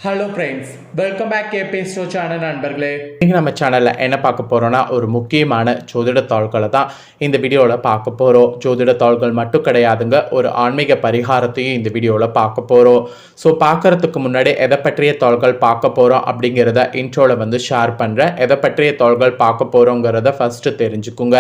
Hello friends, welcome back கேபி ஸ்டோ channel நண்பர்களே. இன்றைக்கி நம்ம சேனலில் என்ன பார்க்க போகிறோன்னா ஒரு முக்கியமான ஜோதிட தாள்களை தான் இந்த வீடியோவில் பார்க்க போகிறோம். ஜோதிட தாள்கள் மட்டும் கிடையாதுங்க, ஒரு ஆன்மீக பரிகாரத்தையும் இந்த வீடியோவில் பார்க்க போகிறோம். ஸோ பார்க்குறதுக்கு முன்னாடி எதை பற்றிய தாள்கள் பார்க்க போகிறோம் அப்படிங்கிறத இன்ட்ரோவில் ஷேர் பண்ணுறேன். எதை பற்றிய தாள்கள் பார்க்க போகிறோங்கிறத ஃபஸ்ட்டு தெரிஞ்சுக்குங்க.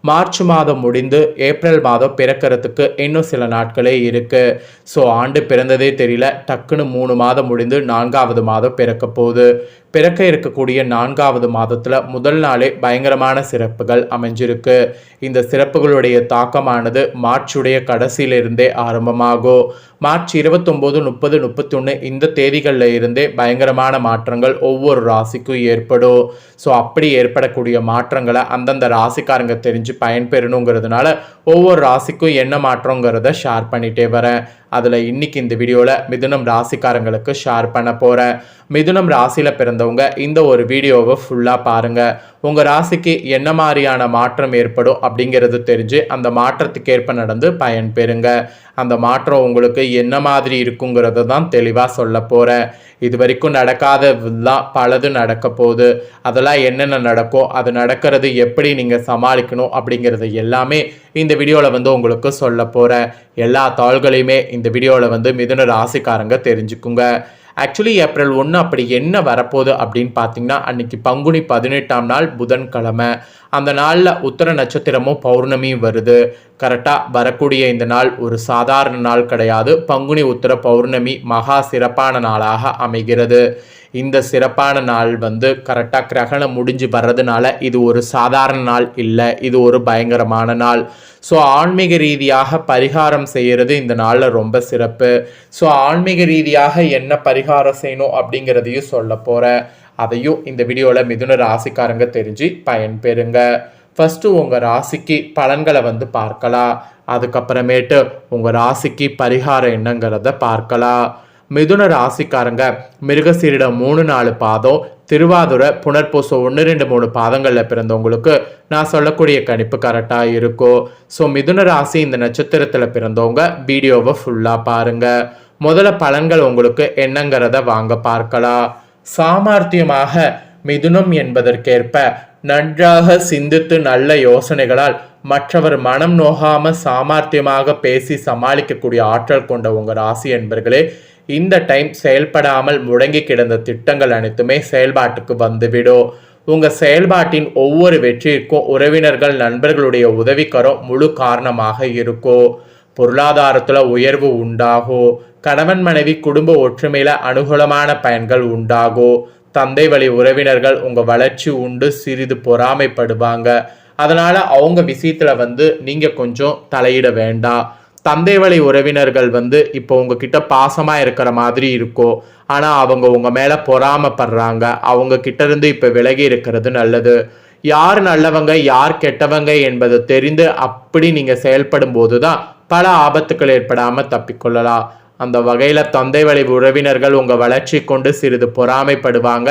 மார்ச் மாதம் முடிந்து ஏப்ரல் மாதம் பிறக்கிறதுக்கு இன்னும் சில நாட்களே இருக்குது. ஸோ ஆண்டு பிறந்ததே தெரியல, டக்குன்னு 3 மாதம் முடிந்து 4வது மாதம் பிறக்க போகுது. பிறக்க இருக்கக்கூடிய 4வது மாதத்தில் முதல் நாளே பயங்கரமான சிறப்புகள் அமைஞ்சிருக்கு. இந்த சிறப்புகளுடைய தாக்கமானது மார்ச்சுடைய கடைசியிலிருந்தே ஆரம்பமாகும். மார்ச் 29, 30, 31 இந்த தேதிகளில் இருந்தே பயங்கரமான மாற்றங்கள் ஒவ்வொரு ராசிக்கும் ஏற்படும். ஸோ அப்படி ஏற்படக்கூடிய மாற்றங்களை அந்தந்த ராசிக்காரங்க தெரிஞ்சு பயன்பெறணுங்கிறதுனால ஒவ்வொரு ராசிக்கும் என்ன மாற்றங்கிறத ஷேர் பண்ணிட்டே வரேன். அதில் இன்னைக்கு இந்த வீடியோவில் மிதுனம் ராசிக்காரங்களுக்கு ஷேர் பண்ண போகிறேன். மிதுனம் ராசியில் பிறந்தவங்க இந்த ஒரு வீடியோவை ஃபுல்லாக பாருங்கள். உங்கள் ராசிக்கு என்ன மாதிரியான மாற்றம் ஏற்படும் அப்படிங்கிறது தெரிஞ்சு அந்த மாற்றத்துக்கு ஏற்ப நடந்து பயன்பெறுங்க. அந்த மாற்றம் உங்களுக்கு என்ன மாதிரி இருக்குங்கிறத தான் தெளிவாக சொல்ல போகிறேன். இது வரைக்கும் நடக்காததெல்லாம் பலது நடக்க போகுது. அதெல்லாம் என்னென்ன நடக்கும், அது நடக்கிறது எப்படி நீங்கள் சமாளிக்கணும் அப்படிங்கிறது எல்லாமே இந்த வீடியோவில் உங்களுக்கு சொல்ல போகிறேன். எல்லா தாள்களையுமே இந்த வீடியோவில் மிதுன ராசிக்காரங்க தெரிஞ்சுக்குங்க. ஆக்சுவலி ஏப்ரல் 1 அப்படி என்ன வரப்போகுது அப்படின்னு பார்த்தீங்கன்னா, அன்னைக்கு பங்குனி 18ஆம் நாள் புதன்கிழமை. அந்த நாளில் உத்தர நட்சத்திரமும் பௌர்ணமியும் வருது. கரெக்டாக வரக்கூடிய இந்த நாள் ஒரு சாதாரண நாள் கிடையாது. பங்குனி உத்தர பௌர்ணமி மகா சிறப்பான நாளாக அமைகிறது. இந்த சிறப்பான நாள் கரெக்டாக கிரகணம் முடிஞ்சு வர்றதுனால இது ஒரு சாதாரண நாள் இல்லை, இது ஒரு பயங்கரமான நாள். ஸோ ஆன்மீக ரீதியாக பரிகாரம் செய்கிறது இந்த நாளில் ரொம்ப சிறப்பு. ஸோ ஆன்மீக ரீதியாக என்ன பரிகாரம் செய்யணும் அப்படிங்கிறதையும் சொல்ல போகிறேன். அதையும் இந்த வீடியோவில் மிதுன ராசிக்காரங்க தெரிஞ்சு பயன்பெறுங்க. ஃபஸ்ட்டு உங்கள் ராசிக்கு பலன்களை பார்க்கலாம். அதுக்கப்புறமேட்டு உங்கள் ராசிக்கு பரிகாரம் என்னங்கிறத பார்க்கலாம். மிதுன ராசிக்காரங்க மிருகசீரிடம் 3-4 பாதம், திருவாதுரை, புனர்பூசம் 1-2-3 பாதங்களில் பிறந்தவங்களுக்கு நான் சொல்லக்கூடிய கணிப்பு கரெக்டாக இருக்கும். ஸோ மிதுன ராசி இந்த நட்சத்திரத்தில் பிறந்தவங்க வீடியோவை ஃபுல்லாக பாருங்கள். முதல்ல பலன்கள் உங்களுக்கு என்னங்கிறத வாங்க பார்க்கலாம். சாமர்த்தியமாக மிதுனம் என்பதற்கேற்ப நன்றாக சிந்தித்து நல்ல யோசனைகளால் மற்றவர் மனம் நோகாம சாமர்த்தியமாக பேசி சமாளிக்கக்கூடிய ஆற்றல் கொண்ட உங்கள் ராசி என்பர்களே, இந்த டைம் செயல்படாமல் முடங்கி கிடந்த திட்டங்கள் அனைத்துமே செயல்பாட்டுக்கு வந்துவிடும். உங்கள் செயல்பாட்டின் ஒவ்வொரு வெற்றிக்கும் உறவினர்கள், நண்பர்களுடைய உதவிக்கரம் முழு காரணமாக இருக்கும். பொருளாதாரத்தில் உயர்வு உண்டாகும். கணவன் மனைவி குடும்ப ஒற்றுமையில அனுகூலமான பயன்கள் உண்டாகும். தந்தை வழி உறவினர்கள் உங்கள் வளர்ச்சி உண்டு சிறிது பொறாமைப்படுவாங்க. அதனால் அவங்க விஷயத்தில் நீங்கள் கொஞ்சம் தலையிட வேண்டாம். தந்தை வழி உறவினர்கள் இப்போ உங்ககிட்ட பாசமாக இருக்கிற மாதிரி இருக்கும். ஆனால் அவங்க உங்கள் மேலே பொறாமப்படுறாங்க. அவங்க கிட்ட இருந்து இப்போ விலகி இருக்கிறது நல்லது. யார் நல்லவங்க யார் கெட்டவங்க என்பதை தெரிந்து அப்படி நீங்கள் செயல்படும் போது தான் பல ஆபத்துக்கள் ஏற்படாமல் தப்பிக்கொள்ளலாம். அந்த வகையில் தந்தை வழி உறவினர்கள் உங்கள் வளர்ச்சி கொண்டு சிறிது பொறாமைப்படுவாங்க.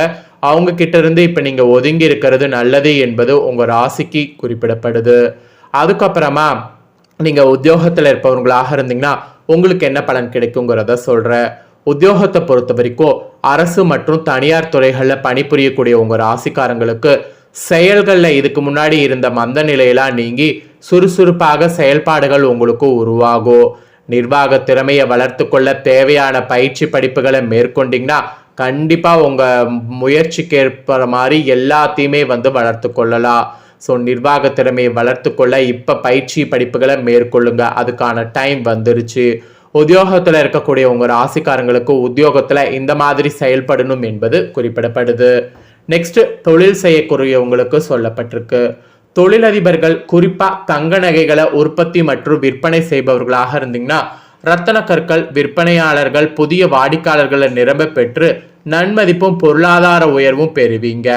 அவங்க கிட்ட இருந்து இப்போ நீங்கள் ஒதுங்கி இருக்கிறது நல்லது என்பது உங்கள் ராசிக்கு குறிப்பிடப்படுது. அதுக்கப்புறமா நீங்கள் உத்தியோகத்தில் இருப்பவங்களாக இருந்தீங்கன்னா உங்களுக்கு என்ன பலன் கிடைக்குங்கிறத சொல்கிறேன். உத்தியோகத்தை பொறுத்த வரைக்கும் அரசு மற்றும் தனியார் துறைகளில் பணிபுரியக்கூடிய உங்கள் ராசிக்காரங்களுக்கு செயல்களில் இதுக்கு முன்னாடி இருந்த மந்த நிலையெல்லாம் நீங்கி சுறுசுறுப்பாக செயல்பாடுகள் உங்களுக்கு உருவாகும். நிர்வாக திறமையை வளர்த்து கொள்ள தேவையான பயிற்சி படிப்புகளை மேற்கொண்டீங்கன்னா கண்டிப்பாக உங்கள் முயற்சிக்கு ஏற்ப மாதிரி எல்லாத்தையுமே வளர்த்து கொள்ளலாம். ஸோ நிர்வாக திறமையை வளர்த்து கொள்ள இப்போ பயிற்சி படிப்புகளை மேற்கொள்ளுங்க. அதுக்கான டைம் வந்துருச்சு. உத்தியோகத்தில் இருக்கக்கூடிய உங்கள் ராசிக்காரங்களுக்கு உத்தியோகத்தில் இந்த மாதிரி செயல்படணும் என்பது குறிப்பிடப்படுது. நெக்ஸ்ட் தொழில் செய்யக்கூடியவங்களுக்கு சொல்லப்பட்டிருக்கு. தொழிலதிபர்கள் குறிப்பாக தங்க நகைகளை உற்பத்தி மற்றும் விற்பனை செய்பவர்களாக இருந்தீங்கன்னா ரத்தன கற்கள் விற்பனையாளர்கள் புதிய வாடிக்கையாளர்களை நிரம்ப பெற்று நன்மதிப்பும் பொருளாதார உயர்வும் பெறுவீங்க.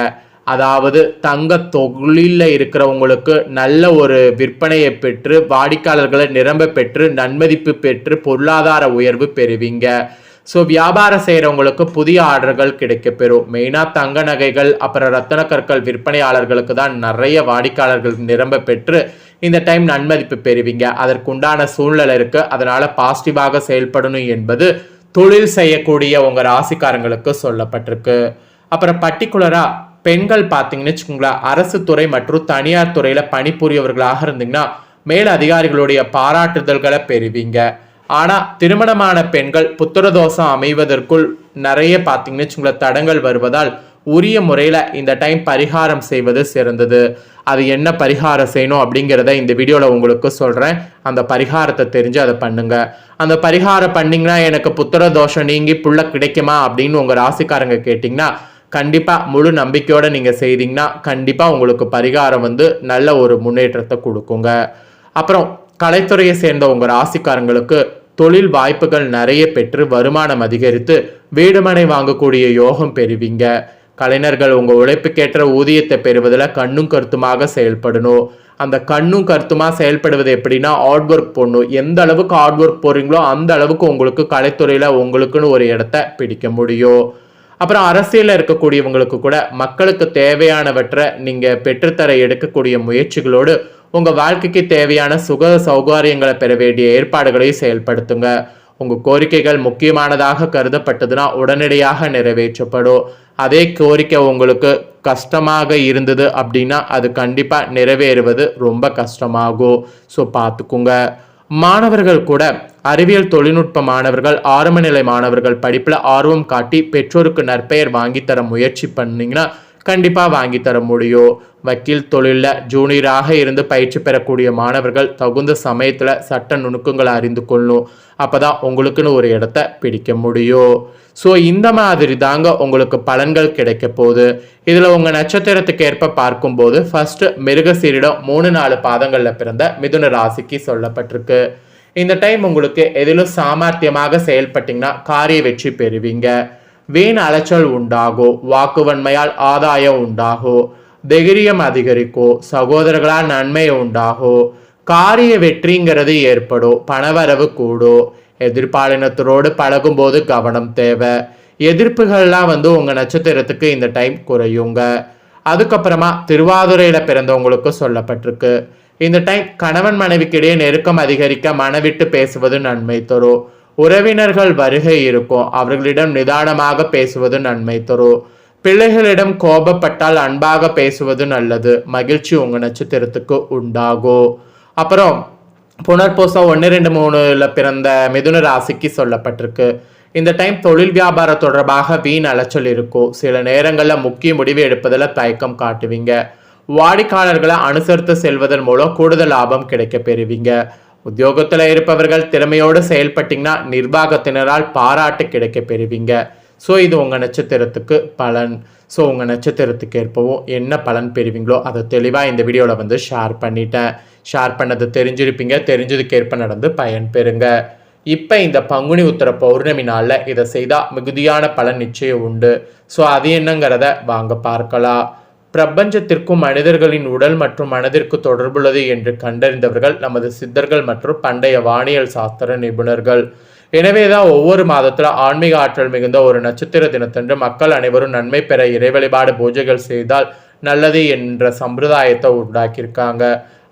அதாவது தங்க தொழிலில் இருக்கிறவங்களுக்கு நல்ல ஒரு விற்பனையை பெற்று வாடிக்கையாளர்களை நிரம்ப பெற்று நன்மதிப்பு பெற்று பொருளாதார உயர்வு பெறுவீங்க. ஸோ வியாபாரம் செய்கிறவங்களுக்கு புதிய ஆர்டர்கள் கிடைக்கப்பெறும். மெயினாக தங்க நகைகள் அப்புறம் ரத்தன கற்கள் விற்பனையாளர்களுக்கு தான் நிறைய வாடிக்கையாளர்கள் நிரம்ப பெற்று இந்த டைம் நன்மதிப்பு பெறுவீங்க. அதற்குண்டான சூழ்நிலை இருக்குது. அதனால் பாசிட்டிவாக செயல்படணும் என்பது தொழில் செய்யக்கூடிய உங்க ராசிக்காரங்களுக்கு சொல்லப்பட்டிருக்கு. அப்புறம் பர்டிகுலரா பெண்கள் பார்த்தீங்கன்னு வச்சுக்கோங்களேன், அரசு துறை மற்றும் தனியார் துறையில பணிபுரியவர்களாக இருந்தீங்கன்னா மேல் அதிகாரிகளுடைய பாராட்டுதல்களை பெறுவீங்க. ஆனா திருமணமான பெண்கள் புத்திரதோஷம் அமைவதற்குள் நிறைய பார்த்தீங்கன்னு வச்சுக்கோங்களேன் தடங்கள் வருவதால் உரிய முறையில் இந்த டைம் பரிகாரம் செய்வது சிறந்தது. அது என்ன பரிகாரம் செய்யணும் அப்படிங்கிறத இந்த வீடியோவில் உங்களுக்கு சொல்கிறேன். அந்த பரிகாரத்தை தெரிஞ்சு அதை பண்ணுங்க. அந்த பரிகாரம் பண்ணிங்கன்னா எனக்கு புத்திர தோஷம் நீங்கி புள்ள கிடைக்குமா அப்படின்னு உங்கள் ராசிக்காரங்க கேட்டிங்கன்னா கண்டிப்பாக முழு நம்பிக்கையோடு நீங்கள் செய்தீங்கன்னா கண்டிப்பாக உங்களுக்கு பரிகாரம் நல்ல ஒரு முன்னேற்றத்தை கொடுக்குங்க. அப்புறம் கலைத்துறையை சேர்ந்த உங்கள் ராசிக்காரங்களுக்கு தொழில் வாய்ப்புகள் நிறைய பெற்று வருமானம் அதிகரித்து வீடுமனை வாங்கக்கூடிய யோகம் பெறுவீங்க. கலைஞர்கள் உங்கள் உழைப்புக்கேற்ற ஊதியத்தை பெறுவதில் கண்ணும் கருத்துமாக செயல்படணும். அந்த கண்ணும் கருத்துமாக செயல்படுவது எப்படின்னா ஹார்ட் ஒர்க் போடணும். எந்த அளவுக்கு ஹார்ட் ஒர்க் போடுறீங்களோ அந்த அளவுக்கு உங்களுக்கு கலைத்துறையில் உங்களுக்குன்னு ஒரு இடத்த பிடிக்க முடியும். அப்புறம் அரசியலில் இருக்கக்கூடியவங்களுக்கு கூட மக்களுக்கு தேவையானவற்றை நீங்கள் பெற்றுத்தர எடுக்கக்கூடிய முயற்சிகளோடு உங்கள் வாழ்க்கைக்கு தேவையான சுக சௌகரியங்களை பெற வேண்டிய ஏற்பாடுகளையும் செயல்படுத்துங்க. உங்கள் கோரிக்கைகள் முக்கியமானதாக கருதப்பட்டதுன்னா உடனடியாக நிறைவேற்றப்படும். அதே கோரிக்கை உங்களுக்கு கஷ்டமாக இருந்தது அப்படின்னா அது கண்டிப்பாக நிறைவேறுவது ரொம்ப கஷ்டமாகும். ஸோ பார்த்துக்குங்க. மாணவர்கள் கூட அறிவியல் தொழில்நுட்ப மாணவர்கள் ஆரம்ப நிலை மாணவர்கள் படிப்பில் ஆர்வம் காட்டி பெற்றோருக்கு நற்பெயர் வாங்கித்தர முயற்சி பண்ணிங்கன்னா கண்டிப்பாக வாங்கி தர முடியும். வக்கீல் தொழிலில் ஜூனியராக இருந்து பயிற்சி பெறக்கூடிய மாணவர்கள் தகுந்த சமயத்தில் சட்ட நுணுக்கங்களை அறிந்து கொள்ளணும். அப்போ தான் உங்களுக்குன்னு ஒரு இடத்த பிடிக்க முடியும். ஸோ இந்த மாதிரி தாங்க உங்களுக்கு பலன்கள் கிடைக்க போகுது. இதில் உங்கள் நட்சத்திரத்துக்கு ஏற்ப பார்க்கும்போது ஃபர்ஸ்ட் மிருகசீரிடம் 3-4 பாதங்களில் பிறந்த மிதுன ராசிக்கு சொல்லப்பட்டிருக்கு. இந்த டைம் உங்களுக்கு எதிலும் சாமர்த்தியமாக செயல்பட்டீங்கன்னா காரிய வெற்றி பெறுவீங்க. வீண் அலைச்சல் உண்டாகும். வாக்குவன்மையால் ஆதாயம் உண்டாகும். தைரியம் அதிகரிக்கும். சகோதரர்களால் நன்மை உண்டாகும். காரிய வெற்றிங்கிறது ஏற்படும். பணவரவு கூடும். எதிர்பாலினத்தரோடு பழகும் போது கவனம் தேவை. எதிர்ப்புகள்லாம் உங்கள் நட்சத்திரத்துக்கு இந்த டைம் குறையுங்க. அதுக்கப்புறமா திருவாதுரையில் பிறந்தவங்களுக்கு சொல்லப்பட்டிருக்கு. இந்த டைம் கணவன் மனைவிக்கிடையே நெருக்கம் அதிகரிக்க மனவிட்டு பேசுவது நன்மை தரும். உறவினர்கள் வருகை இருக்கும். அவர்களிடம் நிதானமாக பேசுவது நன்மை தரும். பிள்ளைகளிடம் கோபப்பட்டால் அன்பாக பேசுவது நல்லது. மகிழ்ச்சி உங்கள் நட்சத்திரத்துக்கு உண்டாகும். அப்புறம் புனர்பூசம் 1, 2, 3 பிறந்த மிதுன ராசிக்கு சொல்லப்பட்டிருக்கு. இந்த டைம் தொழில் வியாபாரம் தொடர்பாக வீண் அலைச்சல் இருக்கும். சில நேரங்களில் முக்கிய முடிவு எடுப்பதில் தயக்கம் காட்டுவீங்க. வாடிக்கையாளர்களை அனுசரித்து செல்வதன் மூலம் கூடுதல் லாபம் கிடைக்க பெறுவீங்க. உத்தியோகத்தில் இருப்பவர்கள் திறமையோடு செயல்பட்டீங்கன்னா நிர்வாகத்தினரால் பாராட்டு கிடைக்க பெறுவீங்க. ஸோ இது உங்கள் நட்சத்திரத்துக்கு பலன். ஸோ உங்கள் நட்சத்திரத்துக்கு ஏற்பவும் என்ன பலன் பெறுவீங்களோ அதை தெளிவாக இந்த வீடியோவில் ஷேர் பண்ணிட்டேன். ஷேர் பண்ணது தெரிஞ்சிருப்பீங்க. தெரிஞ்சதுக்கு ஏற்ப நடந்து பயன் பெறுங்க. இப்போ இந்த பங்குனி உத்திர பௌர்ணமி நாளில் இதை செய்தால் மிகுதியான பலன் நிச்சயம் உண்டு. ஸோ அது என்னங்கிறத வாங்க பார்க்கலாம். பிரபஞ்சத்திற்கும் மனிதர்களின் உடல் மற்றும் மனதிற்கு தொடர்புள்ளது என்று கண்டறிந்தவர்கள் நமது சித்தர்கள் மற்றும் பண்டைய வானியல் சாஸ்திர நிபுணர்கள். எனவேதான் ஒவ்வொரு மாதத்துல ஆன்மீக ஆற்றல் மிகுந்த ஒரு நட்சத்திர தினத்தன்று மக்கள் அனைவரும் நன்மை பெற இறை வழிபாடு பூஜைகள் செய்தால் நல்லது என்ற சம்பிரதாயத்தை உண்டாக்கியிருக்காங்க.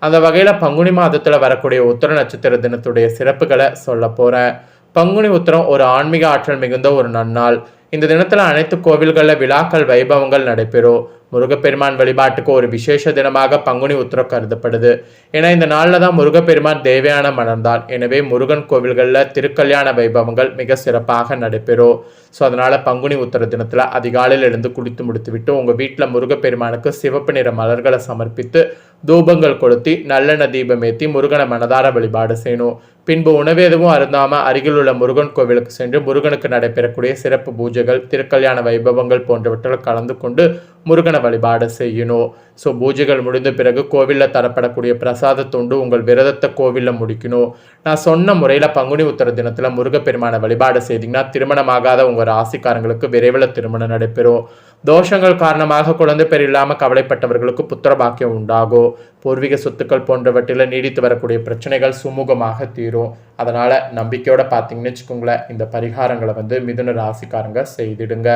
அந்த வகையில பங்குனி மாதத்துல வரக்கூடிய உத்திர நட்சத்திர தினத்துடைய சிறப்புகளை சொல்ல போறேன். பங்குனி உத்திரம் ஒரு ஆன்மீக ஆற்றல் மிகுந்த ஒரு நன்னாள். இந்த தினத்துல அனைத்து கோவில்களில் விழாக்கள் வைபவங்கள் நடைபெறும். முருகப்பெருமான் வழிபாட்டுக்கு ஒரு விசேஷ தினமாக பங்குனி உத்திரம் கருதப்படுது. ஏன்னா இந்த நாளில் தான் முருகப்பெருமான் தேவையான மணர்ந்தான். எனவே முருகன் கோவில்களில் திருக்கல்யாண வைபவங்கள் மிக சிறப்பாக நடைபெறும். ஸோ அதனால் பங்குனி உத்திர தினத்தில் அதிகாலையில் எழுந்து குளித்து முடித்து விட்டு உங்கள் வீட்டில் முருகப்பெருமானுக்கு சிவப்பு நிற மலர்களை சமர்ப்பித்து தூபங்கள் கொளுத்தி நல்லெண்ணெய் தீபம் ஏற்றி முருகனை மனதார வழிபாடு செய்யணும். பின்பு உணவு எதுவும் அருந்தாமல் அருகில் உள்ள முருகன் கோவிலுக்கு சென்று முருகனுக்கு நடைபெறக்கூடிய சிறப்பு பூஜைகள் திருக்கல்யாண வைபவங்கள் போன்றவற்றில் கலந்து கொண்டு முருகனை வழிபாடு செய்யணும். ஸோ பூஜைகள் முடிந்த பிறகு கோவிலில் தரப்படக்கூடிய பிரசாத துண்டு உங்கள் விரதத்தை கோவிலில் முடிக்கணும். நான் சொன்ன முறையில் பங்குனி உத்திர தினத்தில் முருகப்பெருமானை வழிபாடு செய்தீங்கன்னா திருமணமாகாத உங்கள் ராசிக்காரங்களுக்கு விரைவில் திருமணம் நடைபெறும். தோஷங்கள் காரணமாக குழந்தை பேர் இல்லாமல் கவலைப்பட்டவர்களுக்கு புத்திர பாக்கியம் உண்டாகும். பூர்வீக சொத்துக்கள் போன்றவற்றில் நீடித்து வரக்கூடிய பிரச்சனைகள் சுமூகமாக தீரும். அதனால் நம்பிக்கையோட பார்த்தீங்கன்னு வச்சுக்கோங்களேன், இந்த பரிகாரங்களை வந்து மிதுன ராசிக்காரங்க செய்திடுங்க.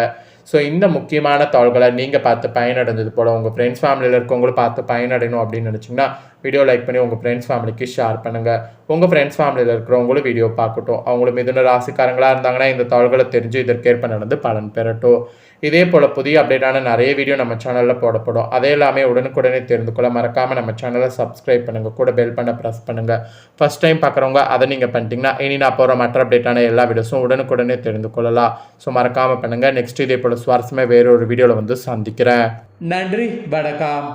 ஸோ இந்த முக்கியமான தாள்களை நீங்கள் பார்த்து பயனடைந்தது போல் உங்கள் ஃப்ரெண்ட்ஸ் ஃபேமிலியில் இருக்கவங்களும் பார்த்து பயனடையணும் அப்படின்னு நினச்சிங்கன்னா வீடியோ லைக் பண்ணி உங்கள் ஃப்ரெண்ட்ஸ் ஃபேமிலிக்கு ஷேர் பண்ணுங்கள். உங்கள் ஃப்ரெண்ட்ஸ் ஃபேமிலியில் இருக்கிறவங்களும் வீடியோ பார்க்கட்டும். அவங்களும் மிதுன ராசிக்காரங்களாக இருந்தாங்கன்னா இந்த தாள்களை தெரிஞ்சு இதற்கேற்ப நடந்து பலன் பெறட்டும். இதே போல் புதிய அப்டேட்டான நிறைய வீடியோ நம்ம சேனலில் போடப்படும். அதே எல்லாமே உடனுக்குடனே தெரிந்து கொள்ள மறக்காமல் நம்ம சேனலை சப்ஸ்கிரைப் பண்ணுங்கள், கூட பெல் பண்ண ப்ரெஸ் பண்ணுங்கள். ஃபஸ்ட் டைம் பார்க்குறவங்க அதை நீங்கள் பண்ணிட்டீங்கன்னா இனி நான் போகிற மற்ற அப்டேட்டான எல்லா வீடியோஸும் உடனுக்குடனே தெரிந்து கொள்ளலாம். ஸோ மறக்காமல் பண்ணுங்கள். நெக்ஸ்ட் இதே போல் சுவாரஸ்யமாக வேறொரு வீடியோவில் வந்து சந்திக்கிறேன். நன்றி, வணக்கம்.